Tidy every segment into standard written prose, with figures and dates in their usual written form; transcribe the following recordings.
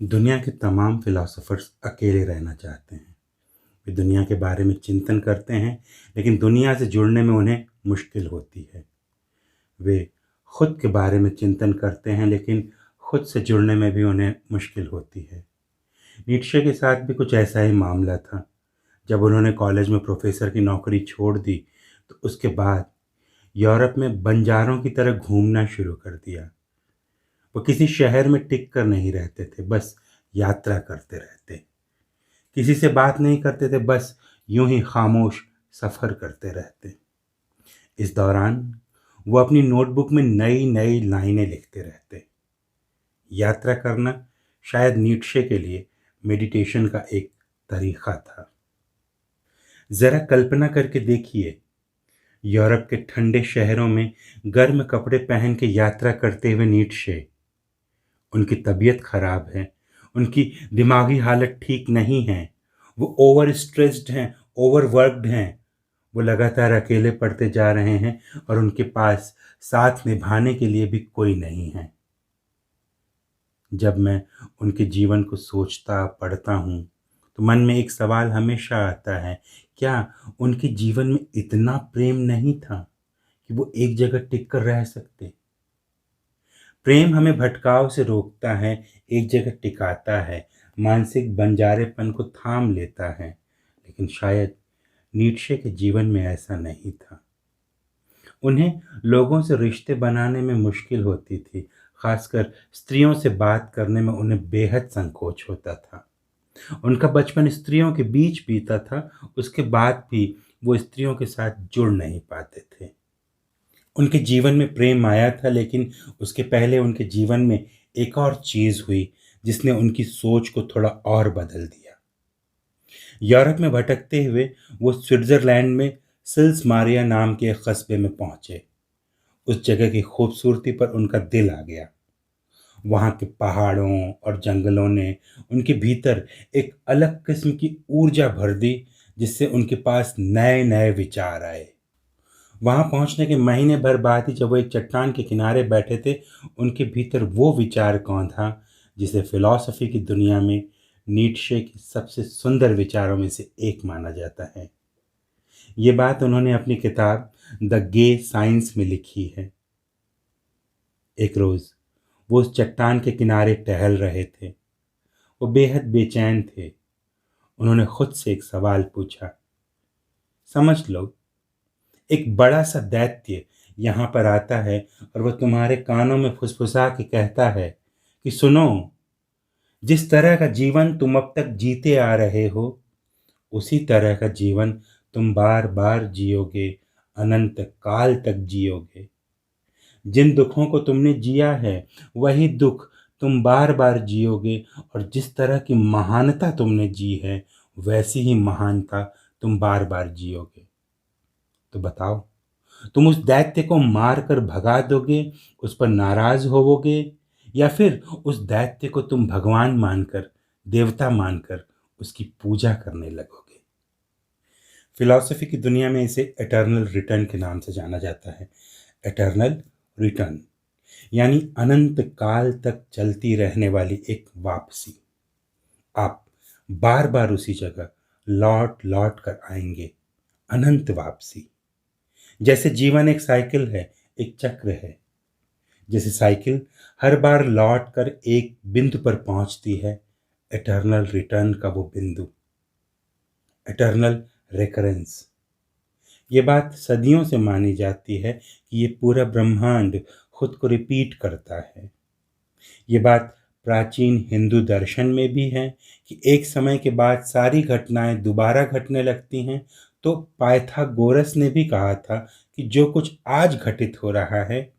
दुनिया के तमाम फिलोसोफर्स अकेले रहना चाहते हैं। वे दुनिया के बारे में चिंतन करते हैं, लेकिन दुनिया से जुड़ने में उन्हें मुश्किल होती है। वे खुद के बारे में चिंतन करते हैं, लेकिन खुद से जुड़ने में भी उन्हें मुश्किल होती है। नीत्शे के साथ भी कुछ ऐसा ही मामला था। जब उन्होंने कॉलेज में प्रोफेसर की नौकरी छोड़ दी, तो उसके बाद यूरोप में बंजारों की तरह घूमना शुरू कर दिया। वो किसी शहर में टिक कर नहीं रहते थे, बस यात्रा करते रहते। किसी से बात नहीं करते थे, बस यूं ही खामोश सफ़र करते रहते। इस दौरान वो अपनी नोटबुक में नई नई लाइनें लिखते रहते। यात्रा करना शायद नीट्शे के लिए मेडिटेशन का एक तरीका था। ज़रा कल्पना करके देखिए, यूरोप के ठंडे शहरों में गर्म कपड़े पहन के यात्रा करते हुए नीट्शे। उनकी तबीयत खराब है, उनकी दिमागी हालत ठीक नहीं है, वो ओवर स्ट्रेस्ड हैं, ओवरवर्क्ड हैं। वो लगातार अकेले पढ़ते जा रहे हैं और उनके पास साथ निभाने के लिए भी कोई नहीं है। जब मैं उनके जीवन को सोचता पढ़ता हूँ, तो मन में एक सवाल हमेशा आता है, क्या उनके जीवन में इतना प्रेम नहीं था कि वो एक जगह टिक कर रह सकते? प्रेम हमें भटकाव से रोकता है, एक जगह टिकाता है, मानसिक बंजारेपन को थाम लेता है। लेकिन शायद नीत्शे के जीवन में ऐसा नहीं था। उन्हें लोगों से रिश्ते बनाने में मुश्किल होती थी, खासकर स्त्रियों से बात करने में उन्हें बेहद संकोच होता था। उनका बचपन स्त्रियों के बीच बीता था, उसके बाद भी वो स्त्रियों के साथ जुड़ नहीं पाते थे। उनके जीवन में प्रेम आया था, लेकिन उसके पहले उनके जीवन में एक और चीज़ हुई जिसने उनकी सोच को थोड़ा और बदल दिया। यूरोप में भटकते हुए वो स्विट्ज़रलैंड में सिल्स मारिया नाम के एक कस्बे में पहुंचे। उस जगह की खूबसूरती पर उनका दिल आ गया। वहाँ के पहाड़ों और जंगलों ने उनके भीतर एक अलग किस्म की ऊर्जा भर दी, जिससे उनके पास नए नए विचार आए। वहाँ पहुँचने के महीने भर बाद ही जब वो एक चट्टान के किनारे बैठे थे, उनके भीतर वो विचार कौन था जिसे फिलॉसफी की दुनिया में नीट्शे की सबसे सुंदर विचारों में से एक माना जाता है। ये बात उन्होंने अपनी किताब द गे साइंस में लिखी है। एक रोज़ वो उस चट्टान के किनारे टहल रहे थे। वो बेहद बेचैन थे। उन्होंने खुद से एक सवाल पूछा, समझ लो, एक बड़ा सा दैत्य यहाँ पर आता है और वह तुम्हारे कानों में फुसफुसा के कहता है कि सुनो, जिस तरह का जीवन तुम अब तक जीते आ रहे हो, उसी तरह का जीवन तुम बार बार जियोगे, अनंत काल तक जियोगे। जिन दुखों को तुमने जिया है, वही दुख तुम बार बार जियोगे, और जिस तरह की महानता तुमने जी है, वैसी ही महानता तुम बार बार जियोगे। तो बताओ, तुम उस दैत्य को मार कर भगा दोगे, उस पर नाराज होवोगे, या फिर उस दैत्य को तुम भगवान मानकर, देवता मानकर उसकी पूजा करने लगोगे? फिलॉसफी की दुनिया में इसे एटर्नल रिटर्न के नाम से जाना जाता है। एटर्नल रिटर्न यानी अनंत काल तक चलती रहने वाली एक वापसी। आप बार बार उसी जगह लौट लौट कर आएंगे। अनंत वापसी। जैसे जीवन एक साइकिल है, एक चक्र है। जैसे साइकिल हर बार लौट कर एक बिंदु पर पहुंचती है, एटर्नल रिटर्न का वो बिंदु, एटर्नल रिकरेंस। ये बात सदियों से मानी जाती है कि ये पूरा ब्रह्मांड खुद को रिपीट करता है। ये बात प्राचीन हिंदू दर्शन में भी है कि एक समय के बाद सारी घटनाएं दोबारा घटने लगती हैं। तो पाइथागोरस ने भी कहा था कि जो कुछ आज घटित हो रहा है,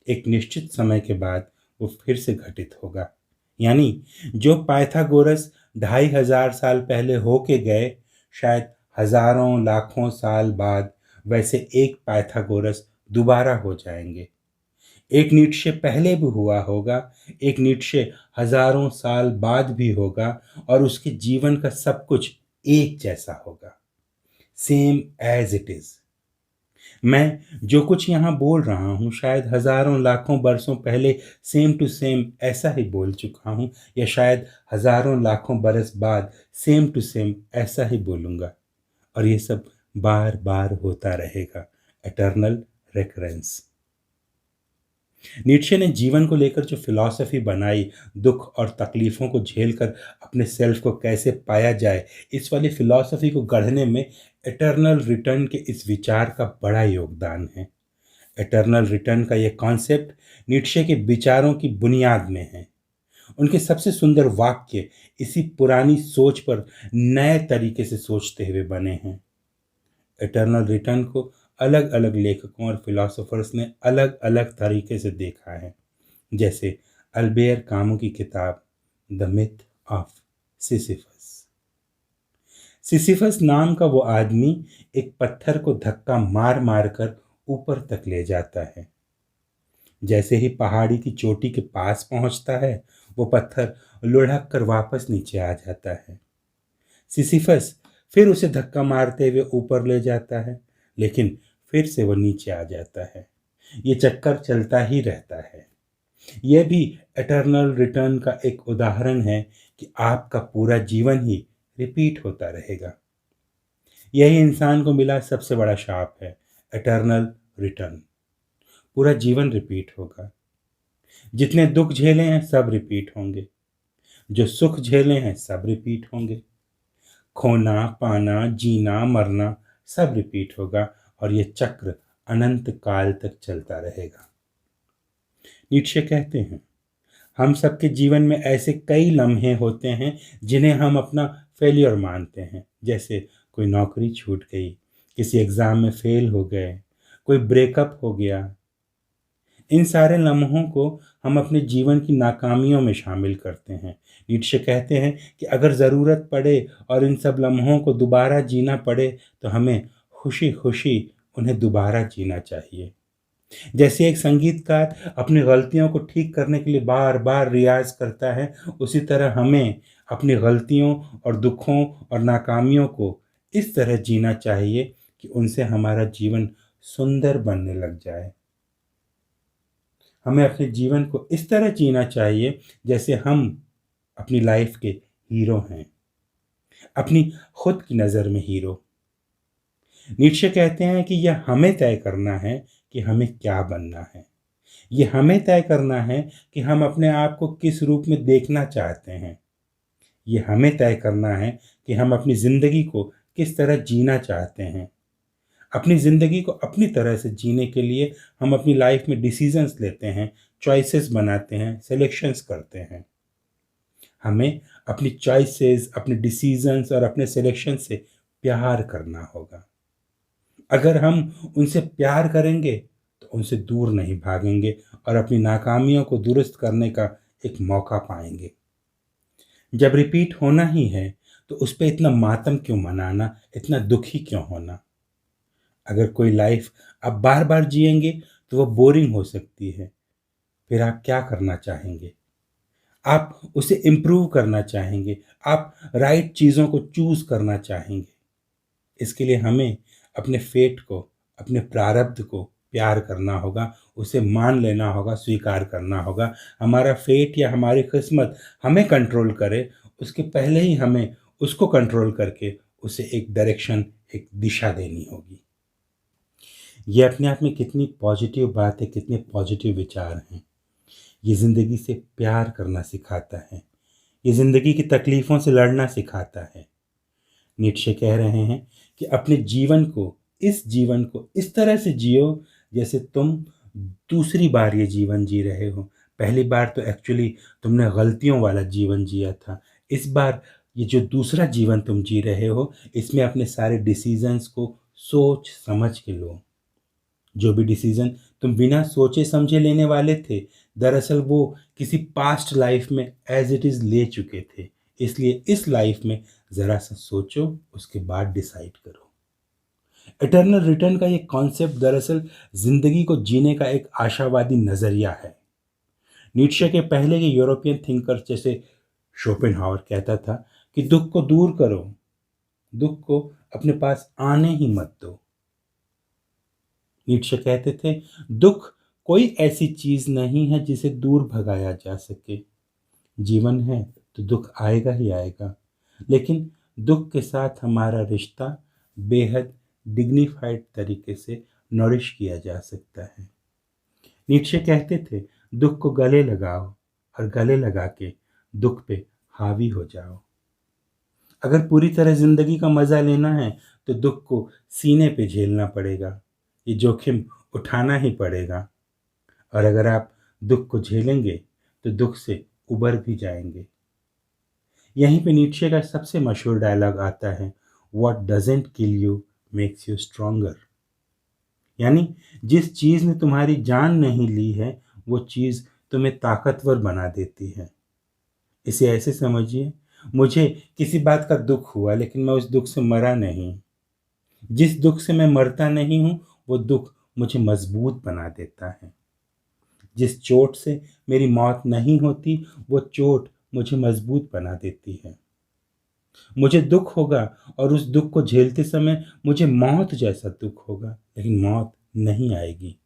एक निश्चित समय के बाद वो फिर से घटित होगा। यानी जो पाइथागोरस 2500 साल पहले होके गए, शायद हजारों लाखों साल बाद वैसे एक पाइथागोरस दोबारा हो जाएंगे। एक नीटशे पहले भी हुआ होगा, एक नीटशे हजारों साल बाद भी होगा, और उसके जीवन का सब कुछ एक जैसा होगा, सेम एज इट इज। मैं जो कुछ यहाँ बोल रहा हूँ शायद हज़ारों लाखों बरसों पहले सेम टू सेम ऐसा ही बोल चुका हूँ, या शायद हज़ारों लाखों बरस बाद सेम टू सेम ऐसा ही बोलूँगा, और ये सब बार-बार होता रहेगा। Eternal recurrence. नीत्शे ने जीवन को लेकर जो फ़िलॉसफ़ी बनाई, दुःख और तकलीफ़ों को झेलकर अपने सेल्फ़ को कैसे पाया जाए, इस वाली फ़िलॉसफ़ी को गढ़ने में एटर्नल रिटर्न के इस विचार का बड़ा योगदान है। एटर्नल रिटर्न का ये कॉन्सेप्ट नीत्शे के विचारों की बुनियाद में है। उनके सबसे सुंदर वाक्य इसी पुरानी सोच पर नए तरीके से सोचते हुए बने हैं। इटर्नल रिटर्न को अलग अलग लेखकों और फिलोसोफर्स ने अलग अलग तरीके से देखा है, जैसे अल्बेयर कामू की किताब the myth of Sisyphus. Sisyphus नाम का वो आदमी एक पत्थर को धक्का मार मार कर ऊपर तक ले जाता है। जैसे ही पहाड़ी की चोटी के पास पहुंचता है, वो पत्थर लुढ़क कर वापस नीचे आ जाता है। सिसिफस फिर उसे धक्का मारते हुए ऊपर ले जाता है, लेकिन फिर से वो नीचे आ जाता है। ये चक्कर चलता ही रहता है। यह भी एटर्नल रिटर्न का एक उदाहरण है कि आपका पूरा जीवन ही रिपीट होता रहेगा। यही इंसान को मिला सबसे बड़ा शाप है, एटर्नल रिटर्न। पूरा जीवन रिपीट होगा। जितने दुख झेले हैं सब रिपीट होंगे, जो सुख झेले हैं सब रिपीट होंगे। खोना, पाना, जीना, मरना सब रिपीट होगा, और ये चक्र अनंत काल तक चलता रहेगा। नीत्शे कहते हैं, हम सबके जीवन में ऐसे कई लम्हे होते हैं जिन्हें हम अपना फेलियर मानते हैं, जैसे कोई नौकरी छूट गई, किसी एग्ज़ाम में फेल हो गए, कोई ब्रेकअप हो गया। इन सारे लम्हों को हम अपने जीवन की नाकामियों में शामिल करते हैं। नीत्शे कहते हैं कि अगर ज़रूरत पड़े और इन सब लम्हों को दोबारा जीना पड़े, तो हमें खुशी खुशी उन्हें दोबारा जीना चाहिए। जैसे एक संगीतकार अपनी गलतियों को ठीक करने के लिए बार बार रियाज करता है, उसी तरह हमें अपनी गलतियों और दुखों और नाकामियों को इस तरह जीना चाहिए कि उनसे हमारा जीवन सुंदर बनने लग जाए। हमें अपने जीवन को इस तरह जीना चाहिए जैसे हम अपनी लाइफ के हीरो हैं, अपनी खुद की नज़र में हीरो। नीत्शे कहते हैं कि यह हमें तय करना है कि हमें क्या बनना है। यह हमें तय करना है कि हम अपने आप को किस रूप में देखना चाहते हैं। यह हमें तय करना है कि हम अपनी ज़िंदगी को किस तरह जीना चाहते हैं। अपनी ज़िंदगी को अपनी तरह से जीने के लिए हम अपनी लाइफ में डिसीजंस लेते हैं, चॉइसेस बनाते हैं, सिलेक्शंस करते हैं। हमें अपनी चॉइसेस, अपने डिसीजंस और अपने सिलेक्शन से प्यार करना होगा। अगर हम उनसे प्यार करेंगे तो उनसे दूर नहीं भागेंगे और अपनी नाकामियों को दुरुस्त करने का एक मौका पाएंगे। जब रिपीट होना ही है तो उस पर इतना मातम क्यों मनाना, इतना दुखी क्यों होना। अगर कोई लाइफ आप बार बार जिएंगे तो वो बोरिंग हो सकती है। फिर आप क्या करना चाहेंगे? आप उसे इम्प्रूव करना चाहेंगे, आप राइट चीज़ों को चूज़ करना चाहेंगे। इसके लिए हमें अपने फेट को, अपने प्रारब्ध को प्यार करना होगा, उसे मान लेना होगा, स्वीकार करना होगा। हमारा फेट या हमारी किस्मत हमें कंट्रोल करे, उसके पहले ही हमें उसको कंट्रोल करके उसे एक डायरेक्शन, एक दिशा देनी होगी। ये अपने आप में कितनी पॉजिटिव बात है, कितने पॉजिटिव विचार हैं। ये ज़िंदगी से प्यार करना सिखाता है, ये ज़िंदगी की तकलीफ़ों से लड़ना सिखाता है। नीत्शे कह रहे हैं कि अपने जीवन को इस तरह से जियो जैसे तुम दूसरी बार ये जीवन जी रहे हो। पहली बार तो एक्चुअली तुमने गलतियों वाला जीवन जिया था। इस बार ये जो दूसरा जीवन तुम जी रहे हो, इसमें अपने सारे डिसीजंस को सोच समझ के लो। जो भी डिसीजन तुम बिना सोचे समझे लेने वाले थे, दरअसल वो किसी पास्ट लाइफ में एज इट इज़ ले चुके थे। इसलिए इस लाइफ में ज़रा सा सोचो, उसके बाद डिसाइड करो। इटर्नल रिटर्न का ये कॉन्सेप्ट दरअसल ज़िंदगी को जीने का एक आशावादी नज़रिया है। नीत्शे के पहले के यूरोपियन थिंकर जैसे शोपेनहावर कहता था कि दुख को दूर करो, दुख को अपने पास आने ही मत दो। नीत्शे कहते थे, दुख कोई ऐसी चीज नहीं है जिसे दूर भगाया जा सके। जीवन है तो दुख आएगा ही आएगा, लेकिन दुख के साथ हमारा रिश्ता बेहद डिग्निफाइड तरीके से नरिश किया जा सकता है। नीत्शे कहते थे, दुख को गले लगाओ और गले लगा के दुख पे हावी हो जाओ। अगर पूरी तरह जिंदगी का मजा लेना है तो दुख को सीने पे झेलना पड़ेगा, ये जोखिम उठाना ही पड़ेगा। और अगर आप दुख को झेलेंगे तो दुख से उबर भी जाएंगे। यहीं पे नीत्शे का सबसे मशहूर डायलॉग आता है, what doesn't kill you makes you stronger. यानी जिस चीज ने तुम्हारी जान नहीं ली है वो चीज तुम्हें ताकतवर बना देती है। इसे ऐसे समझिए, मुझे किसी बात का दुख हुआ लेकिन मैं उस दुख से मरा नहीं। जिस दुख से मैं मरता नहीं हूं वो दुख मुझे मजबूत बना देता है। जिस चोट से मेरी मौत नहीं होती वो चोट मुझे मजबूत बना देती है। मुझे दुख होगा और उस दुख को झेलते समय मुझे मौत जैसा दुख होगा, लेकिन मौत नहीं आएगी।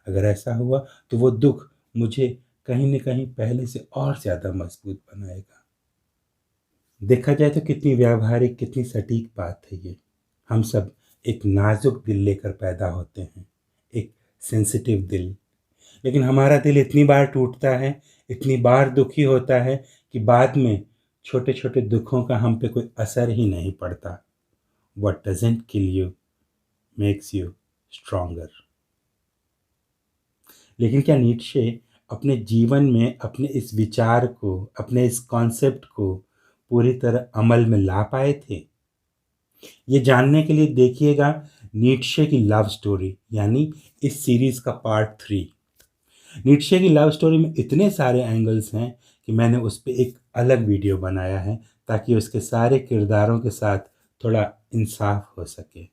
अगर ऐसा हुआ तो वो दुख मुझे कहीं न कहीं पहले से और ज़्यादा मजबूत बनाएगा। देखा जाए तो कितनी व्यावहारिक, कितनी सटीक बात है ये। हम सब एक नाजुक दिल लेकर पैदा होते हैं, एक सेंसिटिव दिल। लेकिन हमारा दिल इतनी बार टूटता है, इतनी बार दुखी होता है कि बाद में छोटे छोटे दुखों का हम पे कोई असर ही नहीं पड़ता। What doesn't kill you makes you stronger। लेकिन क्या नीत्शे अपने जीवन में अपने इस विचार को, अपने इस कॉन्सेप्ट को पूरी तरह अमल में ला पाए थे? ये जानने के लिए देखिएगा नीत्शे की लव स्टोरी, यानी इस सीरीज का पार्ट 3। नीत्शे की लव स्टोरी में इतने सारे एंगल्स हैं कि मैंने उस पर एक अलग वीडियो बनाया है ताकि उसके सारे किरदारों के साथ थोड़ा इंसाफ हो सके।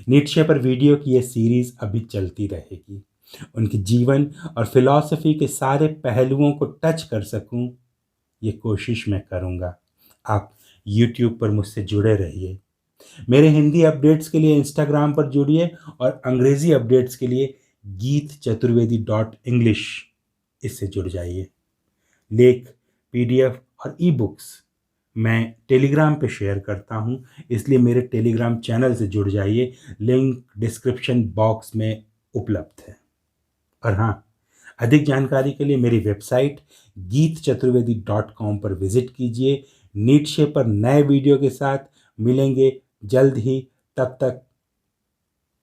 नीत्शे पर वीडियो की यह सीरीज अभी चलती रहेगी। उनके जीवन और फिलॉसफी के सारे पहलुओं को टच कर सकूं, ये कोशिश मैं करूंगा। आप YouTube पर मुझसे जुड़े रहिए। मेरे हिंदी अपडेट्स के लिए इंस्टाग्राम पर जुड़िए और अंग्रेजी अपडेट्स के लिए geetchaturvedi.english इससे जुड़ जाइए। लेख, PDF और ई बुक्स मैं टेलीग्राम पे शेयर करता हूँ, इसलिए मेरे टेलीग्राम चैनल से जुड़ जाइए। लिंक डिस्क्रिप्शन बॉक्स में उपलब्ध है। और हाँ, अधिक जानकारी के लिए मेरी वेबसाइट geetchaturvedi.com पर विजिट कीजिए। नीत्शे पर नए वीडियो के साथ मिलेंगे जल्द ही। तब तक